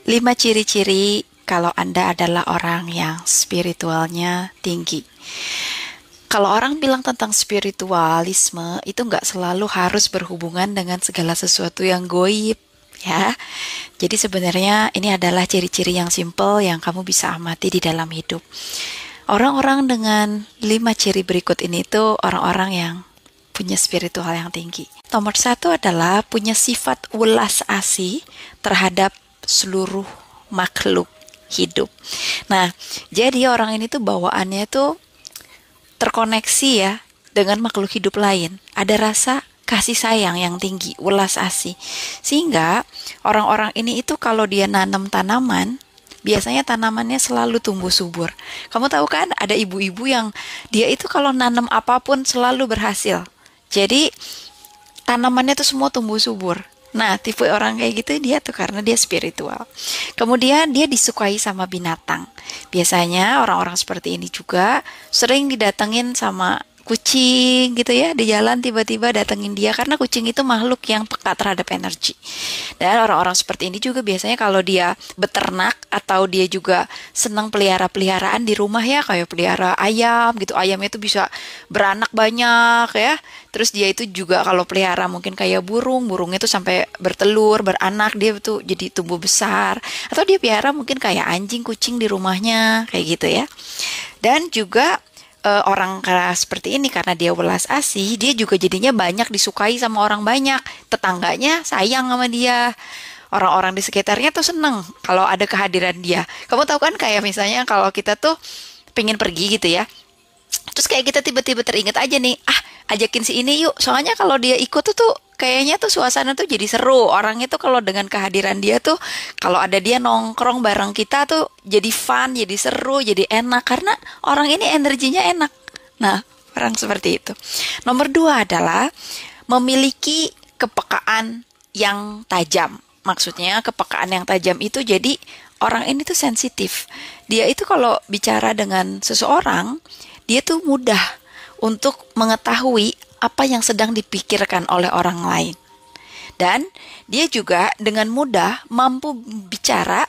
5 ciri-ciri kalau Anda adalah orang yang spiritualnya tinggi. Kalau orang bilang tentang spiritualisme, itu nggak selalu harus berhubungan dengan segala sesuatu yang goib, ya. Jadi sebenarnya ini adalah ciri-ciri yang simple yang kamu bisa amati di dalam hidup. Orang-orang dengan 5 ciri berikut ini tuh orang-orang yang punya spiritual yang tinggi. Nomor satu adalah punya sifat ulas asih terhadap seluruh makhluk hidup. Nah, jadi orang ini tuh bawaannya tuh terkoneksi ya dengan makhluk hidup lain. Ada rasa kasih sayang yang tinggi, welas asih. Sehingga orang-orang ini itu kalau dia nanam tanaman, biasanya tanamannya selalu tumbuh subur. Kamu tahu kan ada ibu-ibu yang dia itu kalau nanam apapun selalu berhasil. Jadi tanamannya tuh semua tumbuh subur. Nah, tipe orang kayak gitu dia tuh karena dia spiritual. Kemudian dia disukai sama binatang. Biasanya orang-orang seperti ini juga sering didatengin sama kucing gitu ya, di jalan tiba-tiba datengin dia karena kucing itu makhluk yang peka terhadap energi. Dan orang-orang seperti ini juga biasanya kalau dia beternak atau dia juga senang pelihara-peliharaan di rumah ya, kayak pelihara ayam gitu. Ayamnya itu bisa beranak banyak ya. Terus dia itu juga kalau pelihara mungkin kayak burung, burungnya itu sampai bertelur, beranak, dia tuh jadi tumbuh besar. Atau dia pelihara mungkin kayak anjing, kucing di rumahnya, kayak gitu ya. Dan juga orang seperti ini karena dia welas asih, dia juga jadinya banyak disukai sama orang banyak. Tetangganya sayang sama dia. Orang-orang di sekitarnya tuh seneng kalau ada kehadiran dia. Kamu tahu kan kayak misalnya kalau kita tuh pengen pergi gitu ya. Terus kayak kita tiba-tiba teringat aja nih, ajakin si ini yuk. Soalnya kalau dia ikut tuh kayaknya tuh suasana tuh jadi seru. Orangnya tuh kalau dengan kehadiran dia tuh, kalau ada dia nongkrong bareng kita tuh jadi fun, jadi seru, jadi enak. Karena orang ini energinya enak. Nah, orang seperti itu. Nomor dua adalah memiliki kepekaan yang tajam. Maksudnya kepekaan yang tajam itu jadi orang ini tuh sensitif. Dia itu kalau bicara dengan seseorang, dia tuh mudah untuk mengetahui apa yang sedang dipikirkan oleh orang lain. Dan dia juga dengan mudah mampu bicara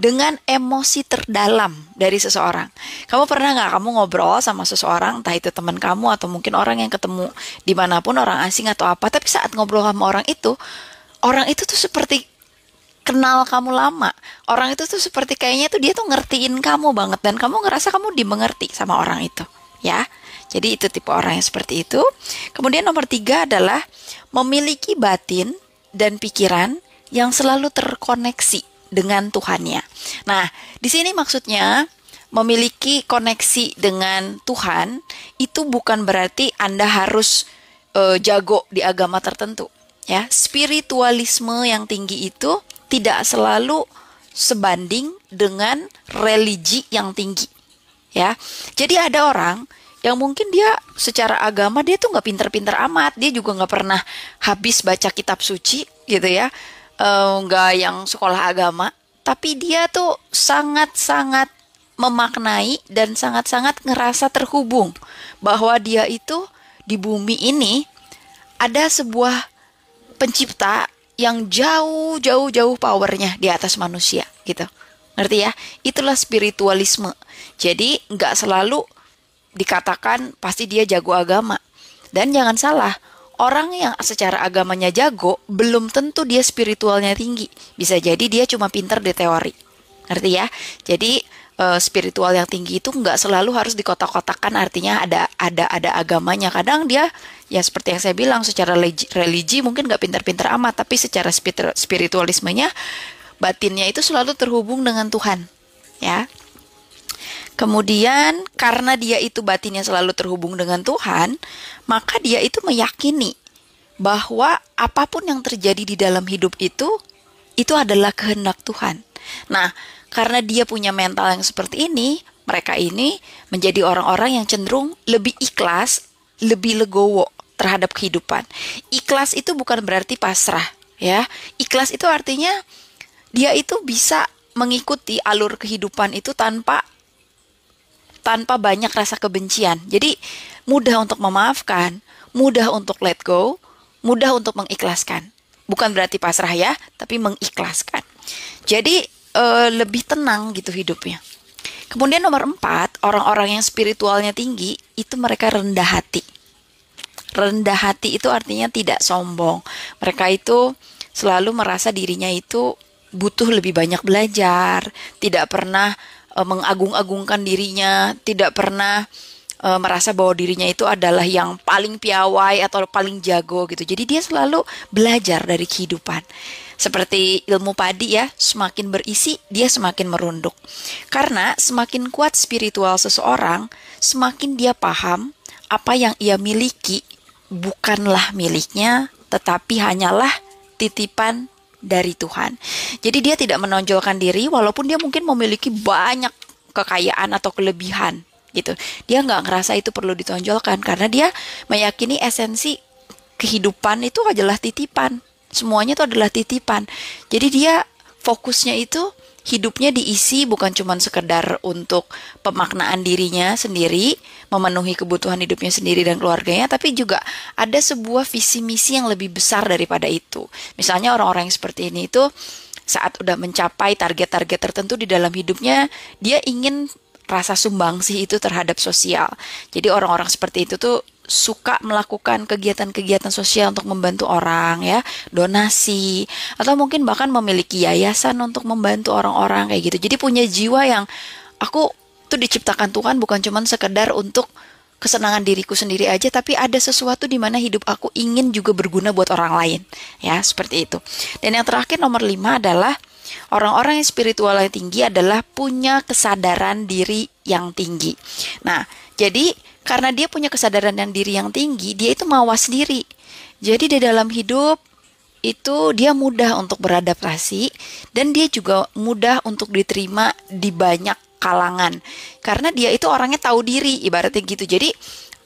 dengan emosi terdalam dari seseorang. Kamu pernah nggak kamu ngobrol sama seseorang, entah itu teman kamu atau mungkin orang yang ketemu dimanapun, orang asing atau apa, tapi saat ngobrol sama orang itu tuh seperti kenal kamu lama. Orang itu tuh seperti kayaknya tuh dia tuh ngertiin kamu banget dan kamu ngerasa kamu dimengerti sama orang itu, ya. Jadi itu tipe orang yang seperti itu. Kemudian nomor tiga adalah memiliki batin dan pikiran yang selalu terkoneksi dengan Tuhannya. Nah, di sini maksudnya memiliki koneksi dengan Tuhan itu bukan berarti Anda harus jago di agama tertentu. Ya, spiritualisme yang tinggi itu tidak selalu sebanding dengan religi yang tinggi. Ya, jadi ada orang yang mungkin dia secara agama dia tuh nggak pinter-pinter amat, dia juga nggak pernah habis baca kitab suci gitu ya, nggak yang sekolah agama, tapi dia tuh sangat-sangat memaknai dan sangat-sangat ngerasa terhubung bahwa dia itu di bumi ini ada sebuah pencipta yang jauh powernya di atas manusia gitu. Ngerti ya? Itulah spiritualisme. Jadi nggak selalu dikatakan pasti dia jago agama. Dan jangan salah, orang yang secara agamanya jago belum tentu dia spiritualnya tinggi. Bisa jadi dia cuma pinter di teori. Ngerti ya? Jadi spiritual yang tinggi itu nggak selalu harus dikotak-kotakan, artinya ada agamanya. Kadang dia ya seperti yang saya bilang secara religi mungkin nggak pinter-pinter amat, tapi secara spiritualismenya batinnya itu selalu terhubung dengan Tuhan, ya. Kemudian karena dia itu batinnya selalu terhubung dengan Tuhan, maka dia itu meyakini bahwa apapun yang terjadi di dalam hidup itu adalah kehendak Tuhan. Nah, karena dia punya mental yang seperti ini, mereka ini menjadi orang-orang yang cenderung lebih ikhlas, lebih legowo terhadap kehidupan. Ikhlas itu bukan berarti pasrah, ya. Ikhlas itu artinya dia itu bisa mengikuti alur kehidupan itu tanpa banyak rasa kebencian. Jadi mudah untuk memaafkan, mudah untuk let go, mudah untuk mengikhlaskan. Bukan berarti pasrah ya, tapi mengikhlaskan. Jadi lebih tenang gitu hidupnya. Kemudian nomor 4, orang-orang yang spiritualnya tinggi itu mereka rendah hati. Rendah hati itu artinya tidak sombong. Mereka itu selalu merasa dirinya itu butuh lebih banyak belajar, tidak pernah mengagung-agungkan dirinya, tidak pernah merasa bahwa dirinya itu adalah yang paling piawai atau paling jago gitu. Jadi dia selalu belajar dari kehidupan. Seperti ilmu padi ya, semakin berisi dia semakin merunduk. Karena semakin kuat spiritual seseorang, semakin dia paham apa yang ia miliki bukanlah miliknya, tetapi hanyalah titipan dari Tuhan. Jadi dia tidak menonjolkan diri walaupun dia mungkin memiliki banyak kekayaan atau kelebihan gitu. Dia nggak ngerasa itu perlu ditonjolkan karena dia meyakini esensi kehidupan itu adalah titipan. Semuanya itu adalah titipan. Jadi dia fokusnya itu hidupnya diisi bukan cuma sekedar untuk pemaknaan dirinya sendiri, memenuhi kebutuhan hidupnya sendiri dan keluarganya, tapi juga ada sebuah visi misi yang lebih besar daripada itu. Misalnya orang-orang yang seperti ini itu saat udah mencapai target-target tertentu di dalam hidupnya, dia ingin rasa sumbangsih itu terhadap sosial. Jadi orang-orang seperti itu tuh suka melakukan kegiatan-kegiatan sosial untuk membantu orang ya, donasi, atau mungkin bahkan memiliki yayasan untuk membantu orang-orang kayak gitu. Jadi punya jiwa yang aku tuh diciptakan Tuhan bukan cuman sekedar untuk kesenangan diriku sendiri aja, tapi ada sesuatu di mana hidup aku ingin juga berguna buat orang lain. Ya, seperti itu. Dan yang terakhir nomor 5 adalah orang-orang yang spiritualnya tinggi adalah punya kesadaran diri yang tinggi. Nah, jadi karena dia punya kesadaran dan diri yang tinggi, dia itu mawas diri. Jadi di dalam hidup itu dia mudah untuk beradaptasi dan dia juga mudah untuk diterima di banyak kalangan. Karena dia itu orangnya tahu diri, ibaratnya gitu. Jadi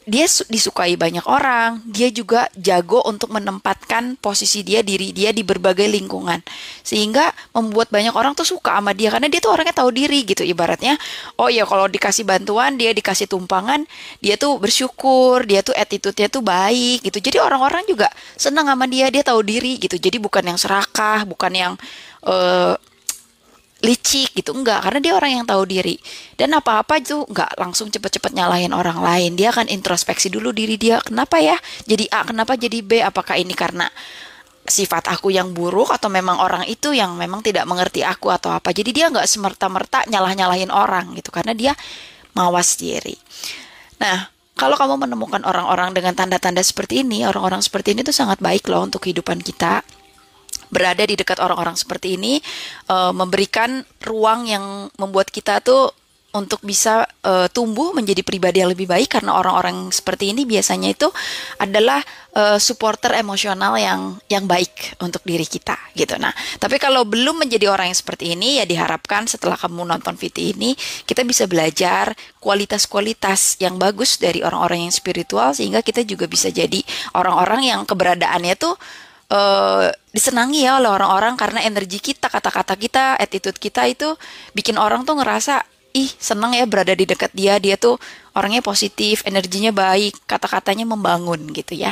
dia disukai banyak orang, dia juga jago untuk menempatkan posisi dia, diri dia di berbagai lingkungan. Sehingga membuat banyak orang tuh suka sama dia karena dia tuh orangnya tahu diri gitu ibaratnya. Oh ya kalau dikasih bantuan, dia dikasih tumpangan, dia tuh bersyukur, dia tuh attitude-nya tuh baik gitu. Jadi orang-orang juga senang sama dia, dia tahu diri gitu. Jadi bukan yang serakah, bukan yang licik gitu, enggak, karena dia orang yang tahu diri dan apa-apa itu enggak langsung cepet-cepet nyalahin orang lain. Dia akan introspeksi dulu diri dia, kenapa ya jadi A, kenapa jadi B, apakah ini karena sifat aku yang buruk atau memang orang itu yang memang tidak mengerti aku atau apa. Jadi dia enggak semerta-merta nyalah-nyalahin orang gitu karena dia mawas diri. Nah, kalau kamu menemukan orang-orang dengan tanda-tanda seperti ini, orang-orang seperti ini tuh sangat baik loh untuk kehidupan kita. Berada di dekat orang-orang seperti ini memberikan ruang yang membuat kita tuh untuk bisa tumbuh menjadi pribadi yang lebih baik karena orang-orang seperti ini biasanya itu adalah supporter emosional yang baik untuk diri kita gitu. Nah, tapi kalau belum menjadi orang yang seperti ini ya diharapkan setelah kamu nonton video ini kita bisa belajar kualitas-kualitas yang bagus dari orang-orang yang spiritual sehingga kita juga bisa jadi orang-orang yang keberadaannya tuh disenangi ya oleh orang-orang karena energi kita, kata-kata kita, attitude kita itu bikin orang tuh ngerasa ih senang ya berada di dekat dia, dia tuh orangnya positif, energinya baik, kata-katanya membangun gitu ya.